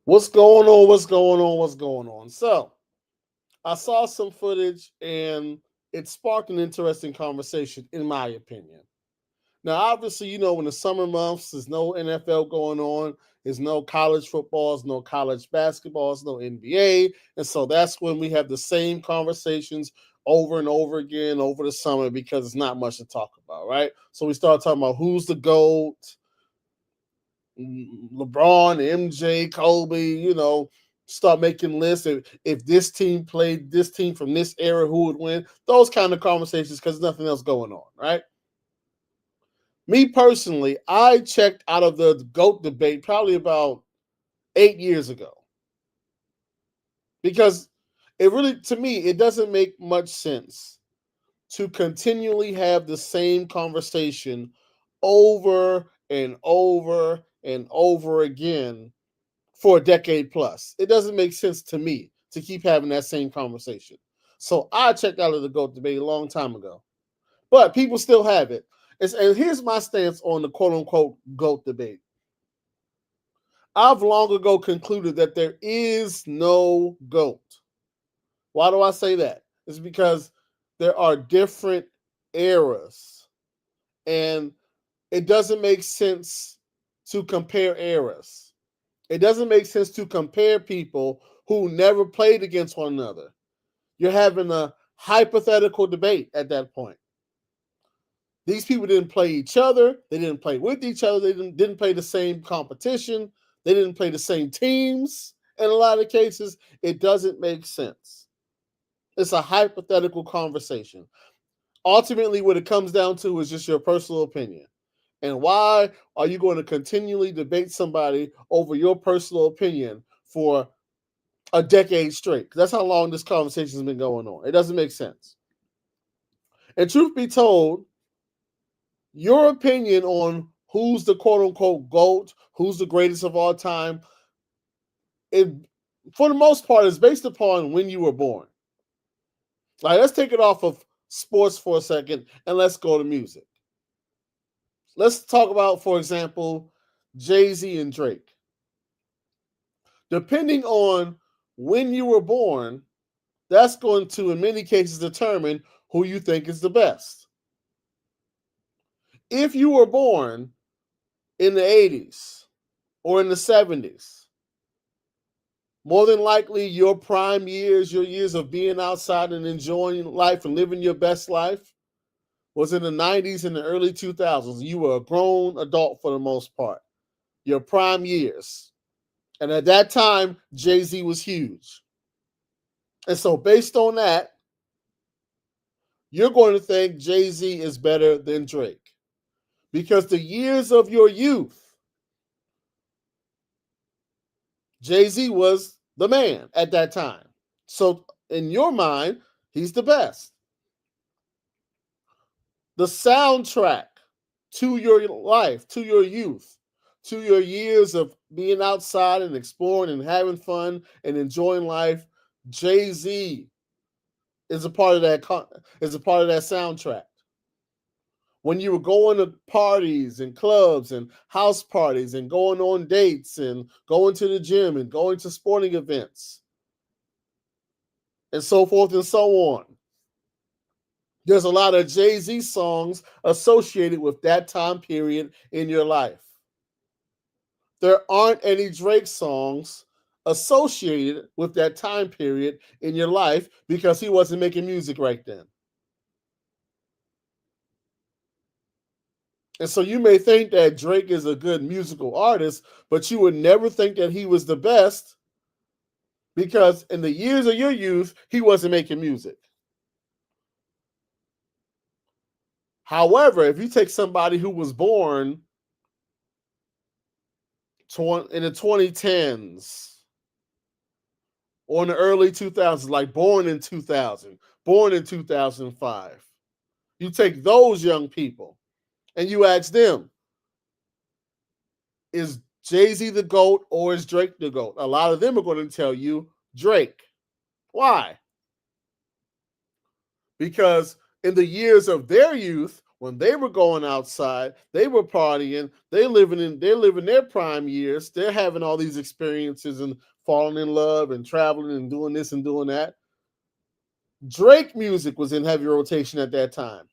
What's going on? What's going on? What's going on? So, I saw some footage and it sparked an interesting conversation, in my opinion. Now, obviously, in the summer months, there's no NFL going on, there's no college footballs, no college basketballs, no NBA. And so that's when we have the same conversations over and over again over the summer because it's not much to talk about, right? So we start talking about who's the GOAT, LeBron, MJ, Kobe, start making lists. If this team played this team from this era, who would win? Those kind of conversations because there's nothing else going on, right? Me personally, I checked out of the GOAT debate probably about 8 years ago because to me, it doesn't make much sense to continually have the same conversation over and over and over again for a decade plus. It doesn't make sense to me to keep having that same conversation. So I checked out of the GOAT debate a long time ago. But people still have it. And here's my stance on the quote unquote GOAT debate. I've long ago concluded that there is no GOAT. Why do I say that? It's because there are different eras. And it doesn't make sense to compare eras. It doesn't make sense to compare people who never played against one another. You're having a hypothetical debate at that point. These people didn't play each other. They didn't play with each other. They didn't play the same competition. They didn't play the same teams. In a lot of cases, it doesn't make sense. It's a hypothetical conversation. Ultimately, what it comes down to is just your personal opinion. And why are you going to continually debate somebody over your personal opinion for a decade straight? That's how long this conversation has been going on. It doesn't make sense. And truth be told, your opinion on who's the quote unquote GOAT, who's the greatest of all time, it, for the most part, is based upon when you were born. Like, let's take it off of sports for a second and let's go to music. Let's talk about, for example, Jay-Z and Drake. Depending on when you were born, that's going to, in many cases, determine who you think is the best. If you were born in the 80s or in the 70s, more than likely your prime years, your years of being outside and enjoying life and living your best life, was in the 90s and the early 2000s. You were a grown adult for the most part. Your prime years. And at that time, Jay-Z was huge. And so based on that, you're going to think Jay-Z is better than Drake. Because the years of your youth, Jay-Z was the man at that time. So in your mind, he's the best. The soundtrack to your life, to your youth, to your years of being outside and exploring and having fun and enjoying life, Jay-Z is a part of that soundtrack. When you were going to parties and clubs and house parties and going on dates and going to the gym and going to sporting events and so forth and so on. There's a lot of Jay-Z songs associated with that time period in your life. There aren't any Drake songs associated with that time period in your life because he wasn't making music right then. And so you may think that Drake is a good musical artist, but you would never think that he was the best because in the years of your youth, he wasn't making music. However, if you take somebody who was born in the 2010s or in the early 2000s, like born in 2000, born in 2005, you take those young people and you ask them, is Jay-Z the GOAT or is Drake the GOAT? A lot of them are going to tell you Drake. Why? Because in the years of their youth, When they were going outside, they were partying, they're living their prime years. They're having all these experiences and falling in love and traveling and doing this and doing that. Drake music was in heavy rotation at that time.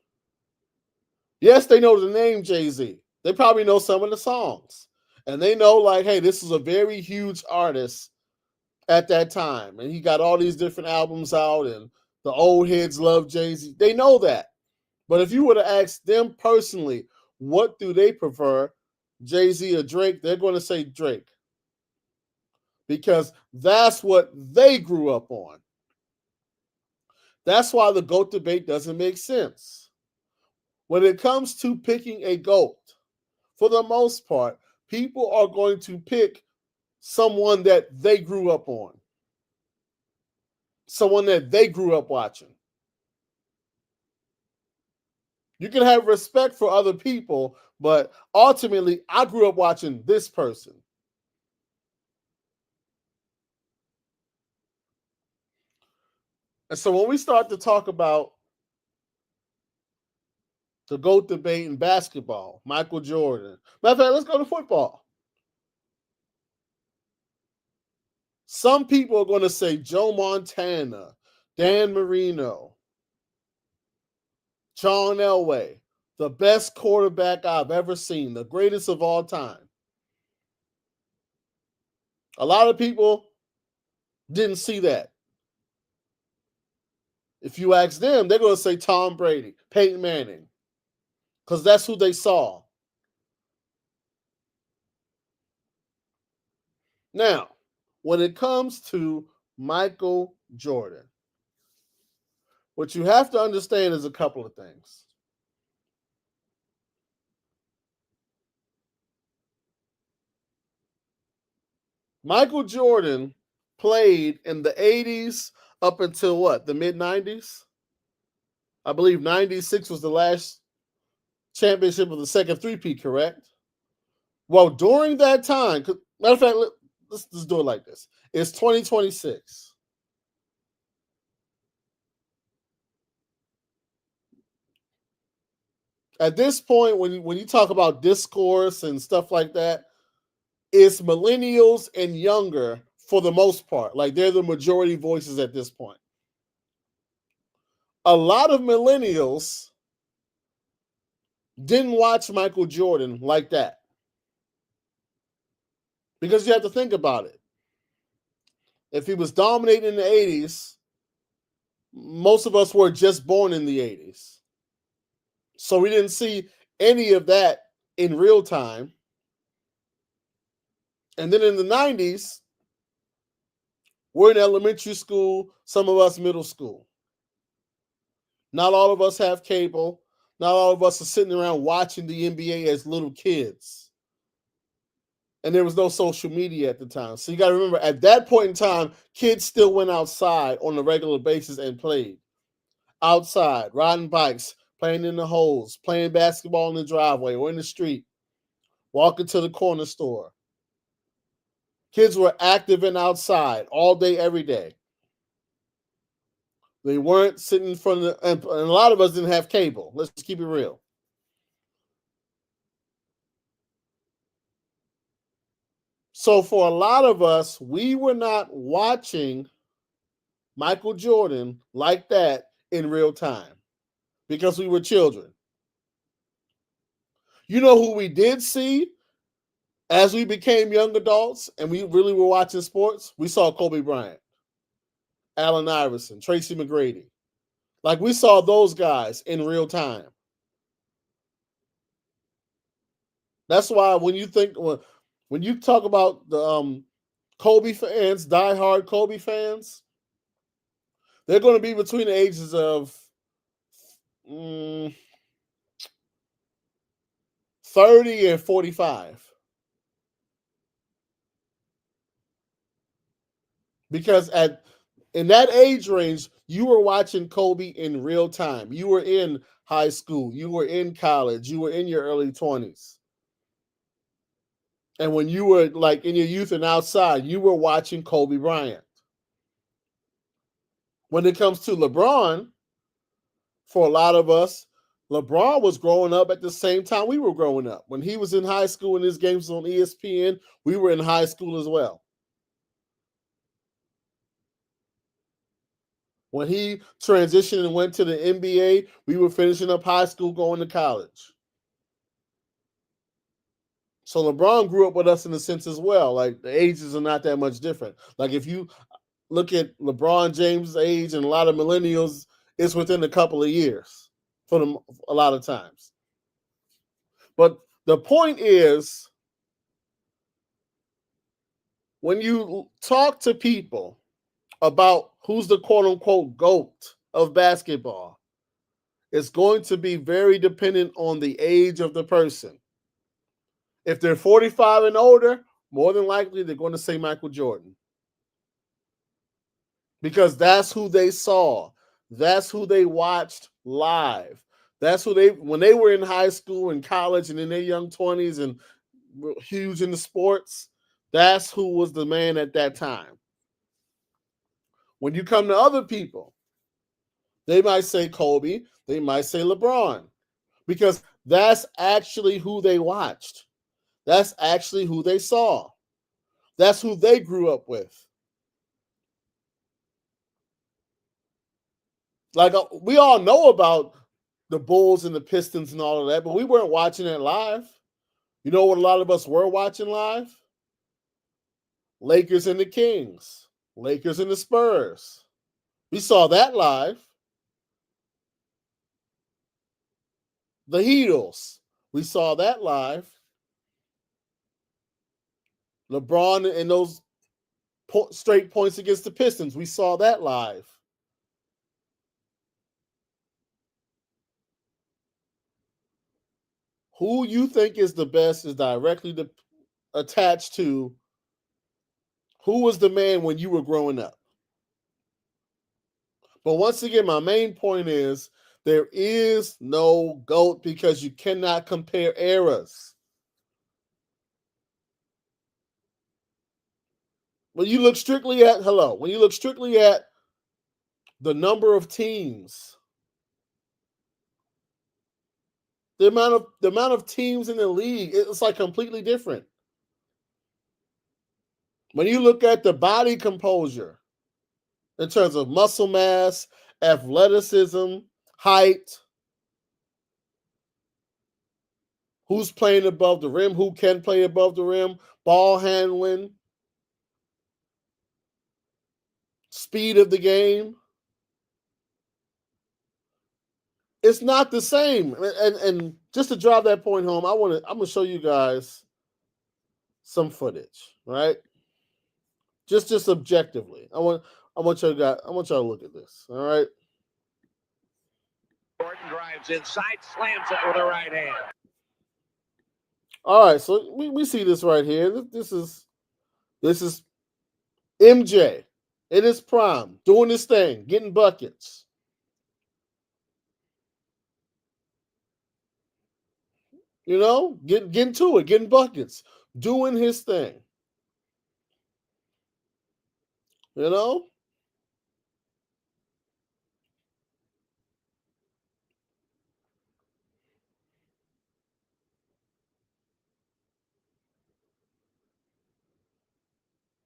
Yes, they know the name Jay-Z. They probably know some of the songs. And they know, like, hey, this is a very huge artist at that time. And he got all these different albums out, and the old heads love Jay-Z. They know that. But if you were to ask them personally, what do they prefer, Jay-Z or Drake, they're going to say Drake. Because that's what they grew up on. That's why the GOAT debate doesn't make sense. When it comes to picking a GOAT, for the most part, people are going to pick someone that they grew up on, someone that they grew up watching. You can have respect for other people, but ultimately, I grew up watching this person. And so when we start to talk about the GOAT debate in basketball, Michael Jordan. Matter of fact, let's go to football. Some people are going to say Joe Montana, Dan Marino, John Elway, the best quarterback I've ever seen, the greatest of all time. A lot of people didn't see that. If you ask them, they're going to say Tom Brady, Peyton Manning, because that's who they saw. Now, when it comes to Michael Jordan, what you have to understand is a couple of things. Michael Jordan played in the 80s up until what? The mid 90s? I believe 96 was the last championship of the second three-peat, correct? Well, during that time, matter of fact, let's just do it like this. It's 2026. At this point, when you talk about discourse and stuff like that, it's millennials and younger for the most part. Like they're the majority voices at this point. A lot of millennials didn't watch Michael Jordan like that. Because you have to think about it. If he was dominating in the 80s, most of us were just born in the 80s. So we didn't see any of that in real time. And then in the 90s, we're in elementary school, some of us middle school. Not all of us have cable. Not all of us are sitting around watching the NBA as little kids. And there was no social media at the time. So you got to remember, at that point in time, kids still went outside on a regular basis and played. Outside, riding bikes, playing in the holes, playing basketball in the driveway or in the street, walking to the corner store. Kids were active and outside all day, every day. They weren't sitting in front of the, and a lot of us didn't have cable. Let's keep it real. So for a lot of us, we were not watching Michael Jordan like that in real time because we were children. You know who we did see as we became young adults and we really were watching sports? We saw Kobe Bryant, Allen Iverson, Tracy McGrady. Like we saw those guys in real time. That's why when you think when you talk about the Kobe fans, diehard Kobe fans, they're going to be between the ages of 30 and 45. Because in that age range, you were watching Kobe in real time. You were in high school, you were in college, you were in your early 20s. And when you were like in your youth and outside, you were watching Kobe Bryant. When it comes to LeBron, for a lot of us, LeBron was growing up at the same time we were growing up. When he was in high school and his games on ESPN, we were in high school as well. When he transitioned and went to the NBA, we were finishing up high school, going to college. So LeBron grew up with us in a sense as well. Like the ages are not that much different. Like if you look at LeBron James' age and a lot of millennials, it's within a couple of years for them a lot of times. But the point is, when you talk to people about who's the quote unquote GOAT of basketball, it's going to be very dependent on the age of the person. If they're 45 and older, more than likely they're going to say Michael Jordan. Because that's who they saw. That's who they watched live. That's who when they were in high school and college and in their young 20s and were huge in the sports, that's who was the man at that time. When you come to other people, they might say Kobe, they might say LeBron, because that's actually who they watched. That's actually who they saw. That's who they grew up with. Like we all know about the Bulls and the Pistons and all of that, but we weren't watching it live. You know what a lot of us were watching live? Lakers and the Kings, Lakers and the Spurs. We saw that live. The Heatles, we saw that live. LeBron and those straight points against the Pistons, we saw that live. Who you think is the best is directly attached to who was the man when you were growing up. But once again, my main point is there is no GOAT because you cannot compare eras. When you look strictly at the number of teams, the amount of teams in the league, it's like completely different. When you look at the body composure in terms of muscle mass, athleticism, height, who's playing above the rim, who can play above the rim, ball handling, speed of the game, it's not the same. And just to drive that point home, I'm gonna show you guys some footage, right? Just objectively. I want y'all to look at this. All right. Jordan drives inside, slams it with a right hand. All right, so we see this right here. This is MJ in his prime, doing his thing, getting buckets. You know, getting to it, getting buckets, doing his thing. You know?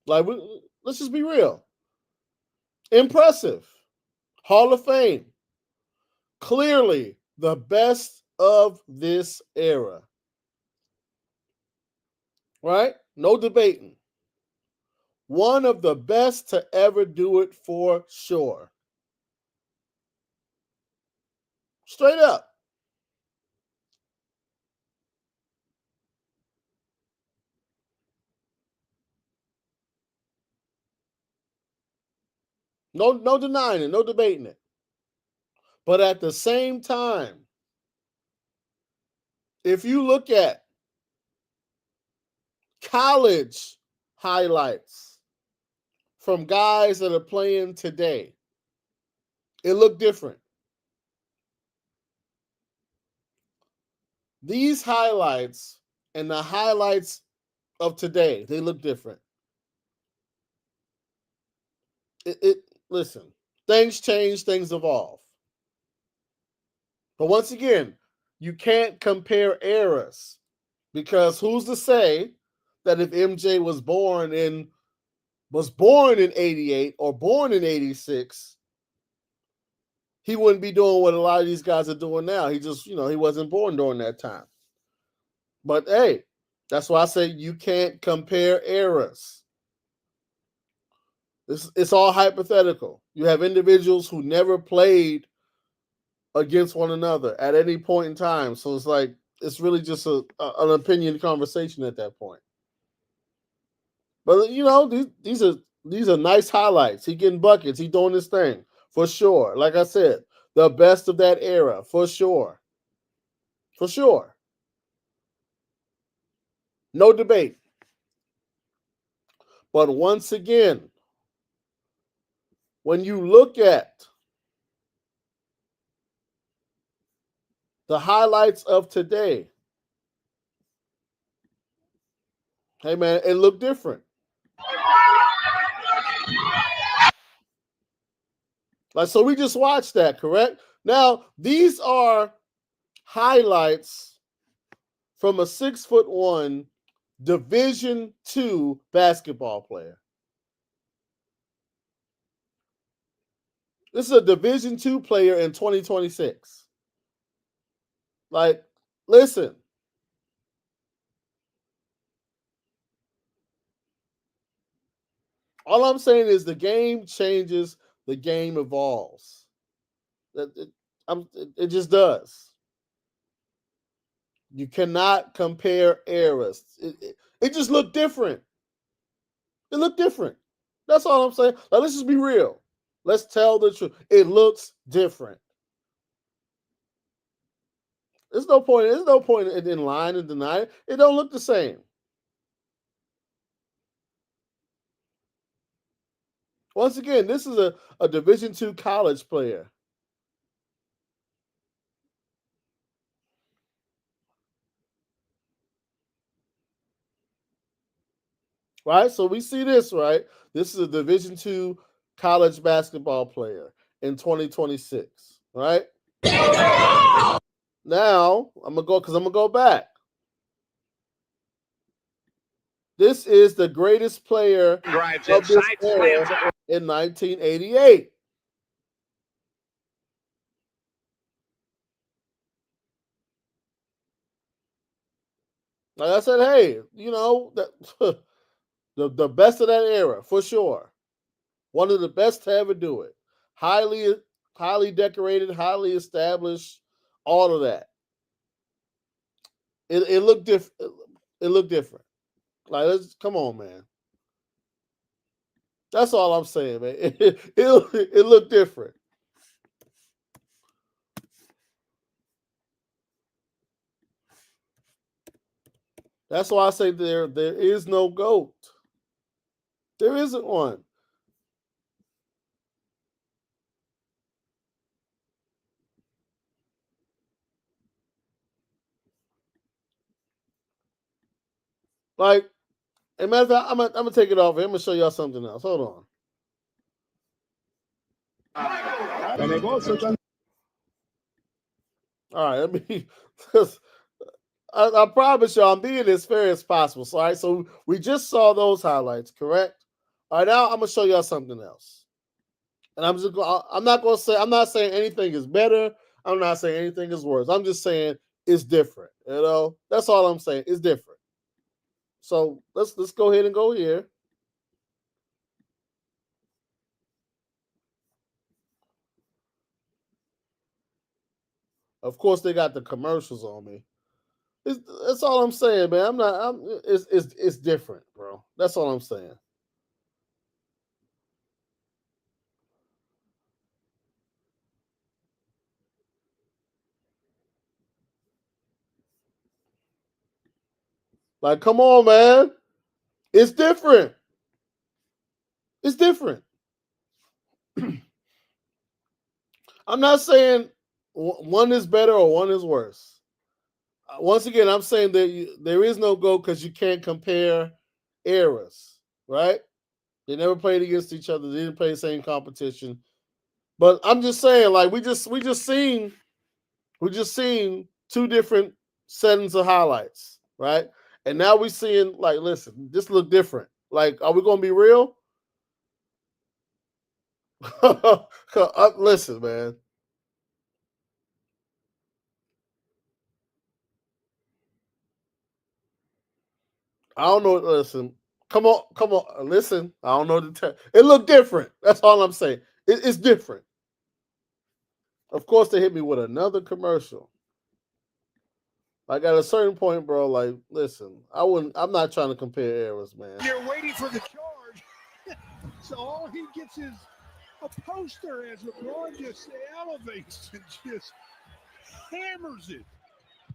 Like, let's just be real. Impressive. Hall of Fame. Clearly the best of this era. Right? No debating. One of the best to ever do it for sure. Straight up. No denying it, no debating it. But at the same time, if you look at college highlights from guys that are playing today, it looked different. These highlights and the highlights of today, they look different. Listen, things change, things evolve. But once again, you can't compare eras because who's to say that if MJ was born in 88 or born in 86, he wouldn't be doing what a lot of these guys are doing now. He just, he wasn't born during that time. But hey, that's why I say you can't compare eras. It's all hypothetical. You have individuals who never played against one another at any point in time. So it's like, it's really just an opinion conversation at that point. But these are nice highlights. He getting buckets. He doing his thing for sure. Like I said, the best of that era for sure. For sure. No debate. But once again, when you look at the highlights of today, hey man, it looked different. Like, so we just watched that, correct? Now, these are highlights from a 6'1" Division II basketball player. This is a Division II player in 2026. Like, listen. All I'm saying is the game changes, the game evolves. It just does. You cannot compare eras. It just looked different. It looked different. That's all I'm saying. Like, let's just be real. Let's tell the truth. It looks different. There's no point in lying and denying. It don't look the same. Once again, this is a Division II college player. Right? So we see this, right? This is a Division II college basketball player in 2026, right? Now, I'm going to go back. This is the greatest player Drives of this inside, slams era in 1988. Like I said, hey, that the best of that era for sure. One of the best to ever do it. Highly decorated, highly established, all of that. It looked different. It looked different. Like, come on, man. That's all I'm saying, man. It looked different. That's why I say there is no GOAT. There isn't one. Like, as a matter of fact, I'm gonna take it off. I'm gonna show y'all something else. Hold on. All right, let me. I promise y'all, I'm being as fair as possible. So, all right, so we just saw those highlights, correct? All right, now I'm gonna show y'all something else. And I'm not saying anything is better. I'm not saying anything is worse. I'm just saying it's different. That's all I'm saying. It's different. So let's go ahead and go here. Of course, they got the commercials on me. That's all I'm saying, man. It's different, bro. That's all I'm saying. Like, come on, man. It's different. It's different. I'm not saying one is better or one is worse. Once again, I'm saying that there is no GOAT because you can't compare eras, right? They never played against each other. They didn't play the same competition. But I'm just saying, like, we just seen We just seen two different settings of highlights, right? And now we're seeing, like, listen, this look different. Like, are we gonna be real? Listen, man. I don't know. Listen, come on. Listen, I don't know the term. It looked different. That's all I'm saying. It's different. Of course, they hit me with another commercial. Like at a certain point, bro. Like, listen, I'm not trying to compare eras, man. You're waiting for the charge, so all he gets is a poster as LeBron just elevates and just hammers it.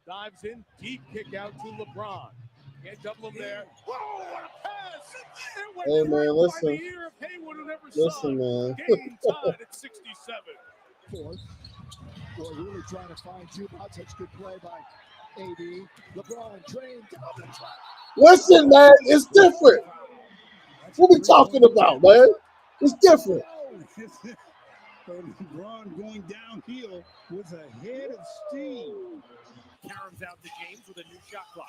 Dives in, deep kick out to LeBron. Can't double him there. Whoa, what a pass! It went Hey, man, right listen. by the ear of Haywood, who never saw Listen, it. man. Game tied at 67. Boy, really trying to find two outs. That's good play by AD. LeBron trained. Listen, man, it's different. What we talking about, man? It's different. And LeBron going downhill with a head of steam. Caroms out to James with a new shot clock.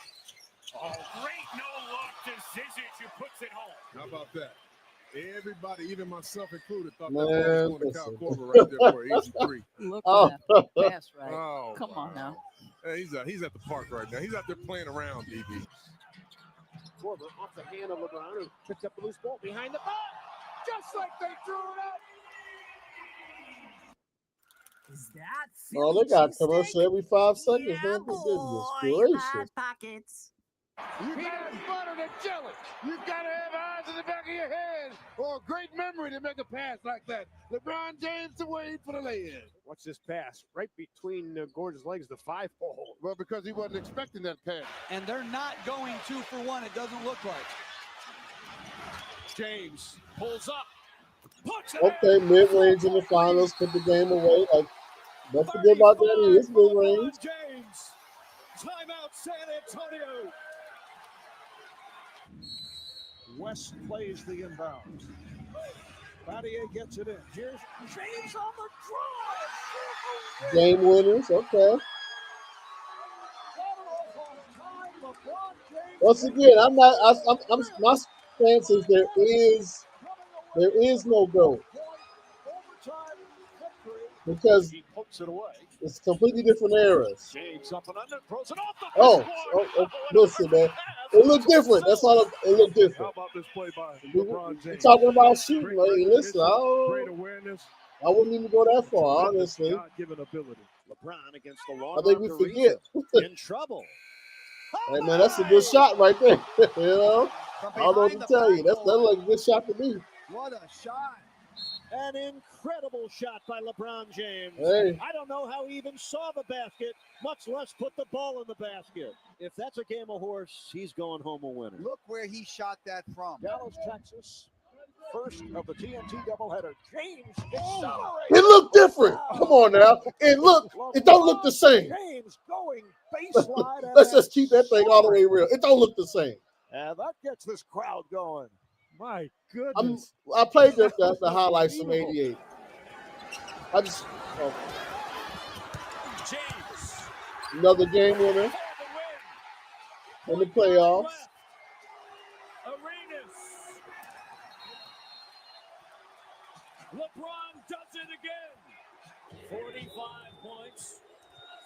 Oh, great no-look to Zizic, who puts it home. How about that? Everybody, even myself included, thought Man, that was going to Kyle Korver right there for an easy three. Look Oh. at that pass right. Oh, Come on now. Hey, he's at the park right now. He's out there playing around, DB. Korver off the hand of LeBron, who picks up the loose ball behind the back, just like they threw it up. Is that Oh, they got commercial every 5 seconds, man. Goodness gracious. pockets. You got butter to jelly. You got to have eyes in the back of your head or a great memory to make a pass like that. LeBron James to wait for the lay-in. Watch this pass right between Gordon's legs, the 5-hole. Well, because he wasn't expecting that pass. And they're not going 2 for 1, it doesn't look like. James pulls up. Puts it Okay, mid-range in the finals, put the game away. Like, don't forget about that. It is mid-range. James. Timeout, San Antonio. West plays the inbound. Battier gets it in. Here's James on the drive. Game winners, okay. Once again, I'm my stance is there is no goal because He pokes it away. it's completely different eras. James up and under, throws it off the Oh, backboard. listen, man, it looked different. That's all. It looked How different. about this play by We LeBron James? talking about shooting. Like, listen, Great awareness, I wouldn't even go that far, honestly. God-given ability. LeBron against the long I think we arm forget. Ariza. In trouble. Hey, man, that's a good shot right there. You know, From I don't know what to behind the tell you. That backboard. looked like a good shot to me. What a shot. An incredible shot by LeBron James. Hey. I don't know how he even saw the basket, much less put the ball in the basket. If that's a game of horse, he's going home a winner. Look where he shot that from. Dallas, Texas. First of the TNT doubleheader. James accelerates. It looked different. Come on now. It don't look the same. James going baseline. and Let's just keep that thing all the way real. It don't look the same. And that gets this crowd going. My I goodness. played the highlights from '88. I just James. another game winner For the win. in the playoffs. Arenas. LeBron does it again. 45 points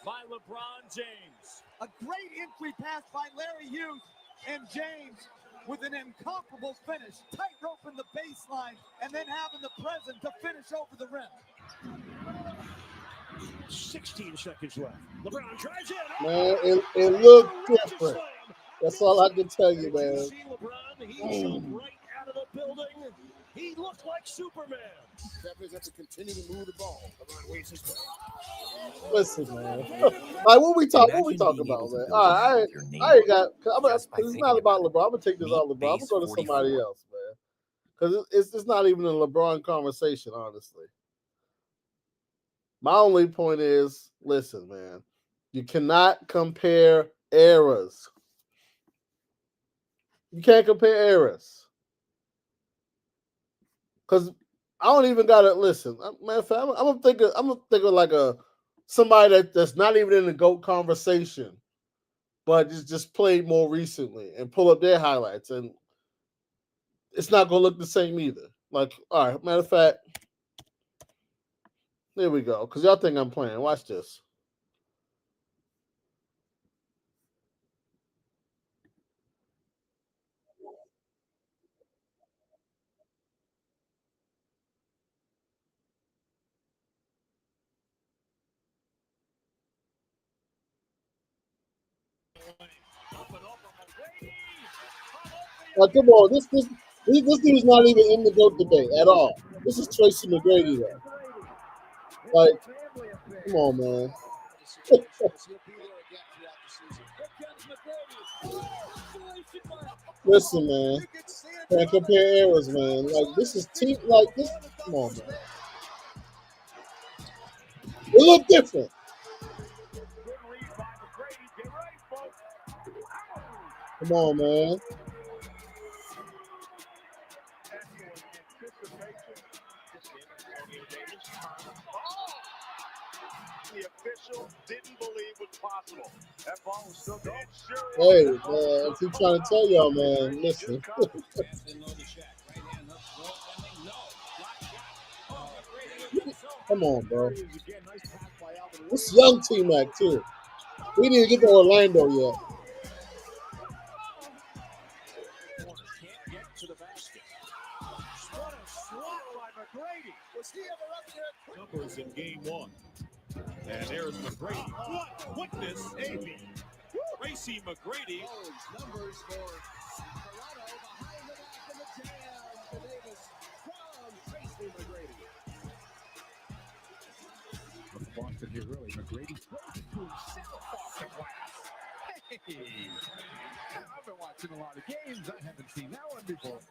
by LeBron James. A great entry pass by Larry Hughes and James with an incomparable finish. Tightrope in the baseline and then having the presence to finish over the rim. 16 seconds left. LeBron drives in. Man, it looked different. That's all I can tell you, Did you man. see LeBron? He jumped right out of the building. He looked like Superman. Peppers have to continue to move the ball. LeBron waits his play. Listen, man. Like what we talking about, man? All right, I ain't got. It's not about LeBron. I'm gonna take this off LeBron. I'm gonna go to somebody else, man. Because it's not even a LeBron conversation, honestly. My only point is, listen, man. You cannot compare eras. You can't compare eras. Because I don't even gotta listen. Man, fam, I'm gonna think of like a somebody that's not even in the GOAT conversation, but just played more recently and pull up their highlights, and it's not gonna look the same either. Like, all right, matter of fact, there we go. Because y'all think I'm playing. Watch this. Like, come on, this dude's not even in the GOAT debate at all. This is Tracy McGrady, though. Like, come on, man. Listen, man. Can't compare eras, man. Like, this is team. Like, this. Come on, man. They look different. Come on, man. The official didn't believe was possible. That ball was still going. Hey, man, I keep trying to tell y'all, man. Listen. Come on, bro. This young T-Mac, too. We didn't get to Orlando yet. Numbers in game one. And there's McGrady. What this AB? Tracy McGrady. Numbers for Toronto behind the back in the jam. Davis from Tracy McGrady. Boston here early. McGrady throws to himself off the glass. Hey, I've been watching a lot of games. I haven't seen that one before.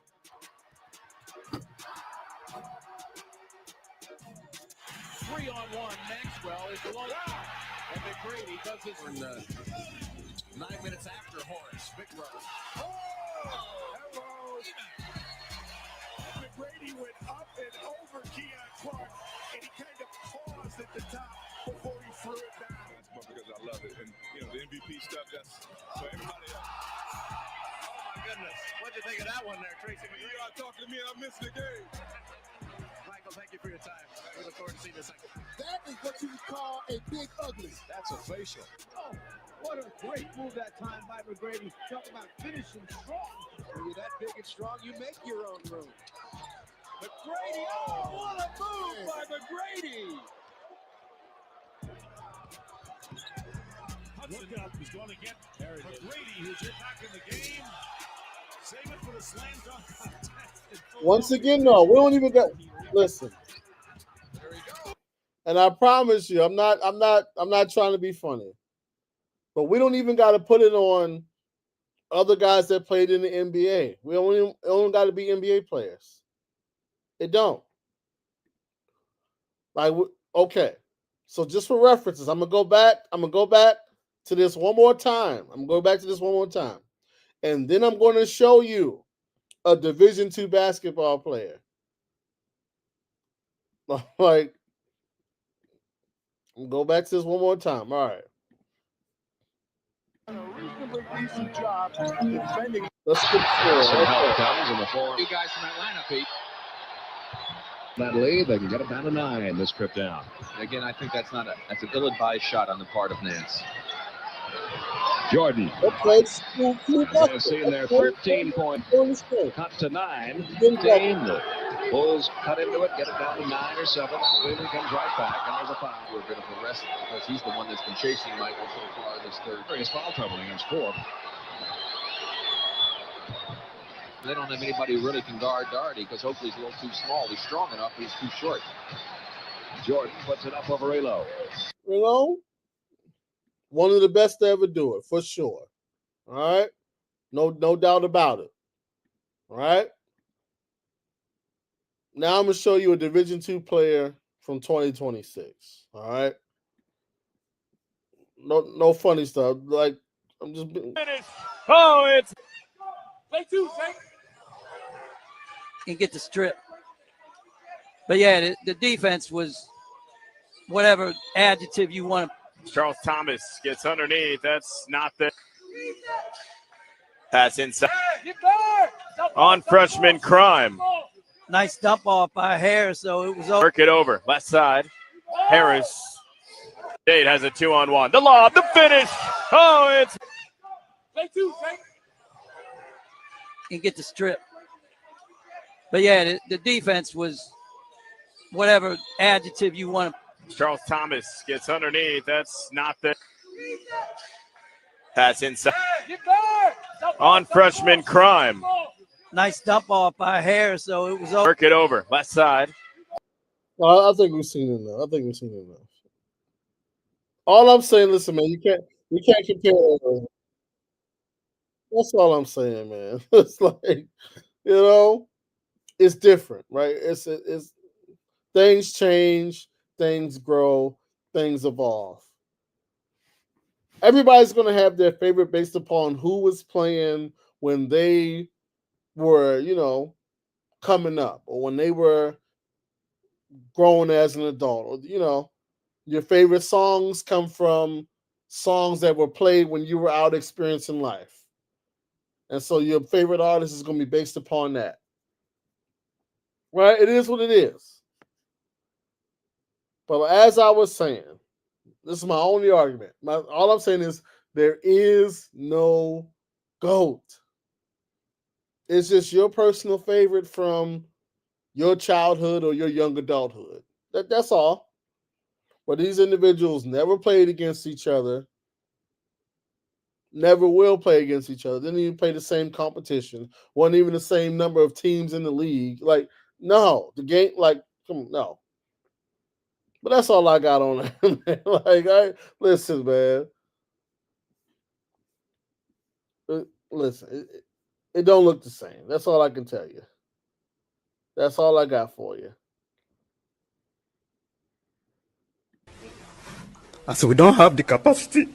3-on-1, Maxwell is below. And McGrady does his 9 minutes after Horace. Big run. Oh! Hello! McGrady went up and over Keon Clark, and he kind of paused at the top before he threw it down. That's because I love it. And, the MVP stuff, that's for everybody else. Oh, my goodness. What'd you think of that one there, Tracy McGrady? You are talking to me, I missed the game. Michael, thank you for your time. We look forward to seeing you second. That is what you would call a big ugly. That's a facial. Oh, what a great move that time by McGrady. Talk about finishing strong. When you're that big and strong, you make your own room. McGrady, oh, what a move by McGrady! Hudson up is going to get McGrady, who's here back in the game. Save it for the slam dunk contest. Once again, no, we don't even get. Listen, There we go. and I promise you, I'm not trying to be funny, but we don't even got to put it on other guys that played in the NBA. We only got to be NBA players. It don't. Like, okay, so just for references, I'm gonna go back to this one more time. And then I'm going to show you a Division II basketball player. Like, go back to this one more time. All right. A reasonably decent job defending. Let's get Some through help it. comes in the form. Two guys from that lineup, Pete. That lead, they can get it down to 9 this trip down. Again, I think that's an ill-advised shot on the part of Nance. Jordan. Okay. As seen there, 13 point cut to 9. 15. Bulls cut into it, get it down to 9 or 7. And Wheeler comes right back, and there's a foul. We're a bit of a rest because he's the one that's been chasing Michael so far this third. Serious foul trouble against 4. They don't have anybody who really can guard Doherty because Oakley's a little too small. He's strong enough, but he's too short. Jordan puts it up over Elo. You know, one of the best to ever do it, for sure. All right? No doubt about it. All right? Now I'm going to show you a Division II player from 2026. All right? No funny stuff. Like, I'm just... Oh, it's... Play two, Jake. Can get the strip. But yeah, the defense was whatever adjective you want. Charles Thomas gets underneath. That's not the pass inside on freshman Crime. Nice dump off by Harris, so it was over. Work it over. Left side. Harris. State has a 2-on-1. The lob, the finish. Oh, it's And get the strip. But yeah, the defense was whatever adjective you want. Charles Thomas gets underneath. That's not the pass inside on freshman Crime. Nice dump off by Harris, so it was over. Work it over. Left side. Well, I think we've seen it enough. All I'm saying, listen, man, you can't compare. That's all I'm saying, man. It's like, it's different, right? It's things change, things grow, things evolve. Everybody's going to have their favorite based upon who was playing when they were, coming up, or when they were growing as an adult. Or, your favorite songs come from songs that were played when you were out experiencing life. And so your favorite artist is going to be based upon that. Right? It is what it is. But as I was saying, this is my only argument. All I'm saying is there is no GOAT. It's just your personal favorite from your childhood or your young adulthood. That's all. But these individuals never played against each other, never will play against each other, didn't even play the same competition, wasn't even the same number of teams in the league. Like, no, the game, no. But that's all I got on that, man. Listen, man. Listen, it don't look the same. That's all I can tell you. That's all I got for you. So we don't have the capacity